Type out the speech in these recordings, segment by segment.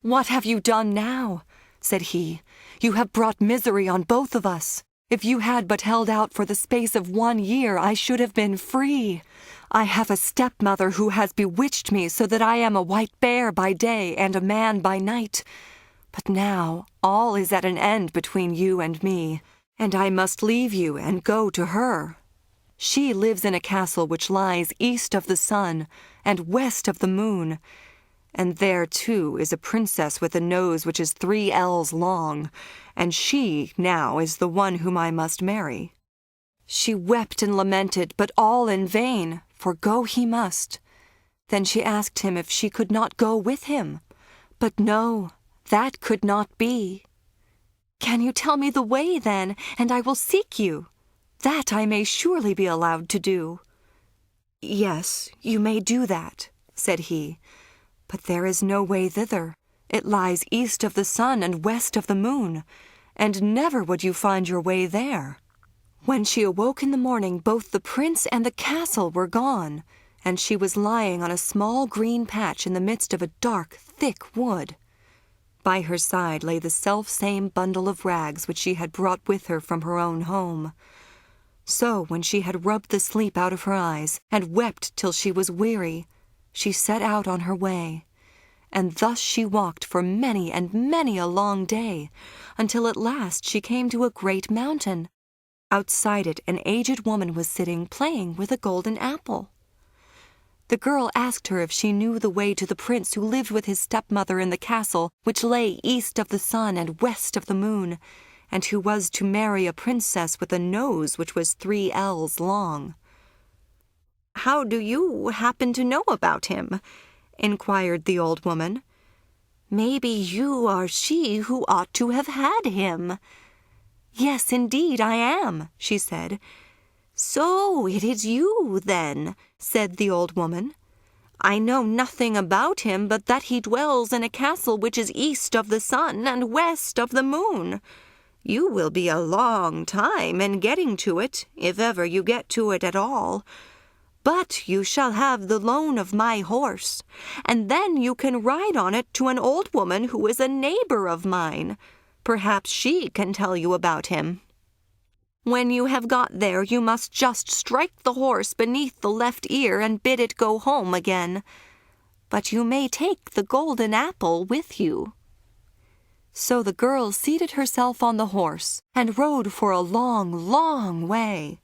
"What have you done now?" said he. "You have brought misery on both of us. If you had but held out for the space of 1 year, I should have been free. I have a stepmother who has bewitched me so that I am a white bear by day and a man by night. But now all is at an end between you and me, and I must leave you and go to her. She lives in a castle which lies east of the sun and west of the moon, and there, too, is a princess with a nose which is 3 ells long, and she now is the one whom I must marry." She wept and lamented, but all in vain, for go he must. Then she asked him if she could not go with him. But no, that could not be. "Can you tell me the way, then, and I will seek you? That I may surely be allowed to do." "Yes, you may do that," said he. "But there is no way thither. It lies east of the sun and west of the moon, and never would you find your way there." When she awoke in the morning, both the prince and the castle were gone, and she was lying on a small green patch in the midst of a dark, thick wood. By her side lay the self-same bundle of rags which she had brought with her from her own home. So when she had rubbed the sleep out of her eyes, and wept till she was weary, she set out on her way. And thus she walked for many and many a long day, until at last she came to a great mountain. Outside it an aged woman was sitting, playing with a golden apple. The girl asked her if she knew the way to the prince who lived with his stepmother in the castle which lay east of the sun and west of the moon, and who was to marry a princess with a nose which was 3 ells long. "How do you happen to know about him?" inquired the old woman. "Maybe you are she who ought to have had him." "Yes, indeed, I am," she said. "So it is you, then," said the old woman. "I know nothing about him but that he dwells in a castle which is east of the sun and west of the moon. You will be a long time in getting to it, if ever you get to it at all. But you shall have the loan of my horse, and then you can ride on it to an old woman who is a neighbor of mine. Perhaps she can tell you about him. When you have got there, you must just strike the horse beneath the left ear and bid it go home again. But you may take the golden apple with you." So the girl seated herself on the horse and rode for a long, long way,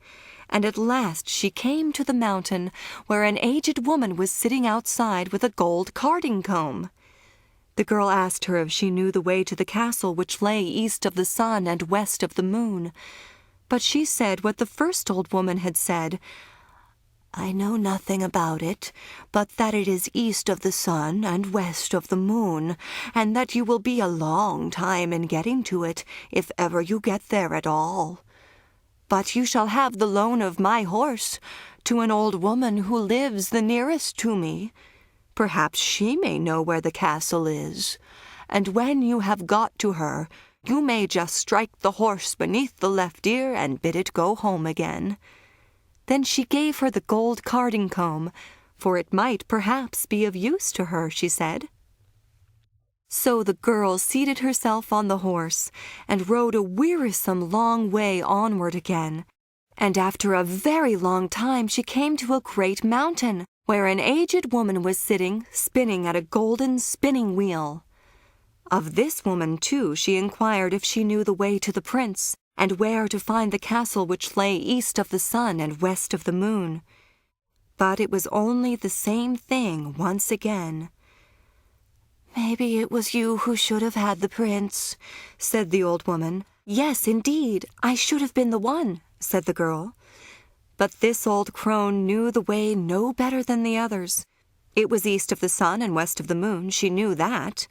and at last she came to the mountain where an aged woman was sitting outside with a gold carding comb. The girl asked her if she knew the way to the castle which lay east of the sun and west of the moon, but she said what the first old woman had said. "I know nothing about it, but that it is east of the sun and west of the moon, and that you will be a long time in getting to it, if ever you get there at all. But you shall have the loan of my horse to an old woman who lives the nearest to me. Perhaps she may know where the castle is, and when you have got to her, you may just strike the horse beneath the left ear and bid it go home again." Then she gave her the gold carding comb, for it might perhaps be of use to her, she said. So the girl seated herself on the horse and rode a wearisome long way onward again, and after a very long time she came to a great mountain, where an aged woman was sitting, spinning at a golden spinning wheel. Of this woman, too, she inquired if she knew the way to the prince, and where to find the castle which lay east of the sun and west of the moon. But it was only the same thing once again. "Maybe it was you who should have had the prince," said the old woman. "Yes, indeed, I should have been the one," said the girl. But this old crone knew the way no better than the others. It was east of the sun and west of the moon, she knew that.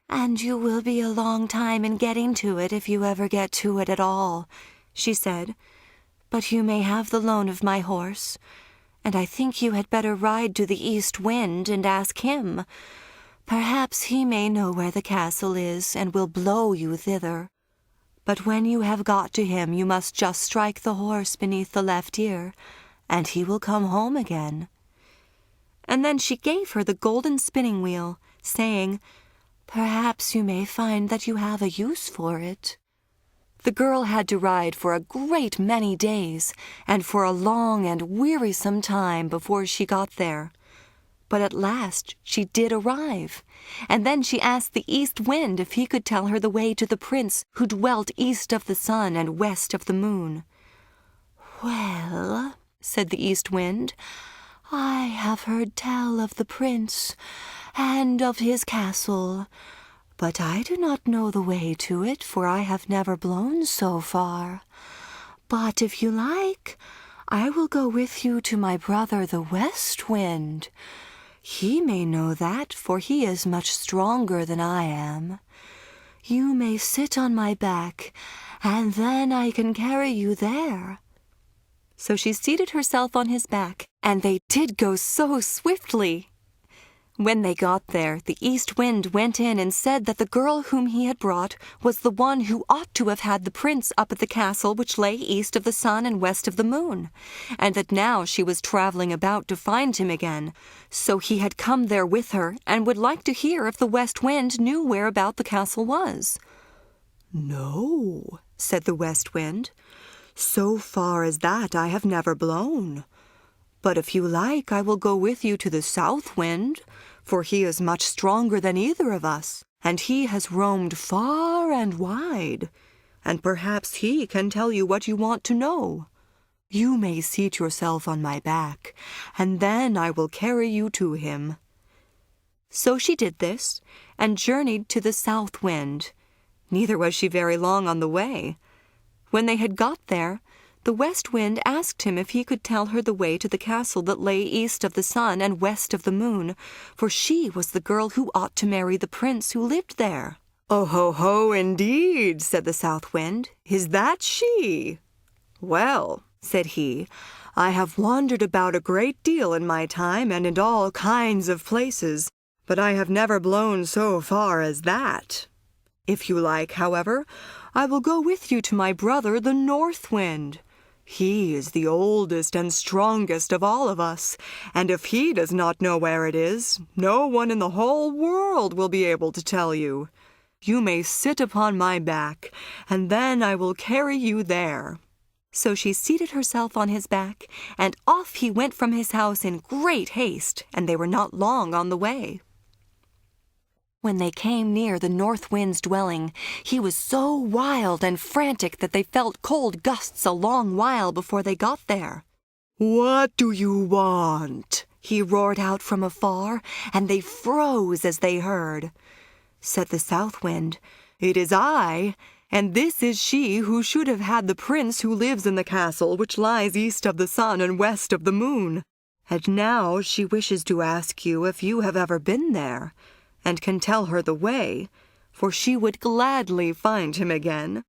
"And you will be a long time in getting to it, if you ever get to it at all," she said. "But you may have the loan of my horse, and I think you had better ride to the east wind and ask him. Perhaps he may know where the castle is, and will blow you thither. But when you have got to him, you must just strike the horse beneath the left ear, and he will come home again." And then she gave her the golden spinning wheel, saying, Perhaps you may find that you have a use for it." The girl had to ride for a great many days, and for a long and wearisome time before she got there. But at last she did arrive, and then she asked the East Wind if he could tell her the way to the prince who dwelt east of the sun and west of the moon. "Well," said the East Wind, "I have heard tell of the prince and of his castle, but I do not know the way to it, for I have never blown so far. But if you like, I will go with you to my brother the West Wind. He may know that, for he is much stronger than I am. You may sit on my back, and then I can carry you there." So she seated herself on his back, and they did go so swiftly. When they got there, the East Wind went in and said that the girl whom he had brought was the one who ought to have had the prince up at the castle which lay east of the sun and west of the moon, and that now she was traveling about to find him again. So he had come there with her, and would like to hear if the West Wind knew whereabout the castle was. "No," said the West Wind. "So far as that I have never blown. But if you like, I will go with you to the South Wind, for he is much stronger than either of us, and he has roamed far and wide, and perhaps he can tell you what you want to know. You may seat yourself on my back, and then I will carry you to him." So she did this, and journeyed to the South Wind. Neither was she very long on the way. When they had got there, the West Wind asked him if he could tell her the way to the castle that lay east of the sun and west of the moon, for she was the girl who ought to marry the prince who lived there. "Oh, ho, ho, indeed," said the South Wind. "Is that she? Well," said he, "I have wandered about a great deal in my time and in all kinds of places, but I have never blown so far as that. If you like, however, I will go with you to my brother the North Wind. He is the oldest and strongest of all of us, and if he does not know where it is, no one in the whole world will be able to tell you. You may sit upon my back, and then I will carry you there." So she seated herself on his back, and off he went from his house in great haste, and they were not long on the way. When they came near the North Wind's dwelling, he was so wild and frantic that they felt cold gusts a long while before they got there. "What do you want?" he roared out from afar, and they froze as they heard. Said the South Wind, "It is I, and this is she who should have had the prince who lives in the castle which lies east of the sun and west of the moon. And now she wishes to ask you if you have ever been there, and can tell her the way, for she would gladly find him again."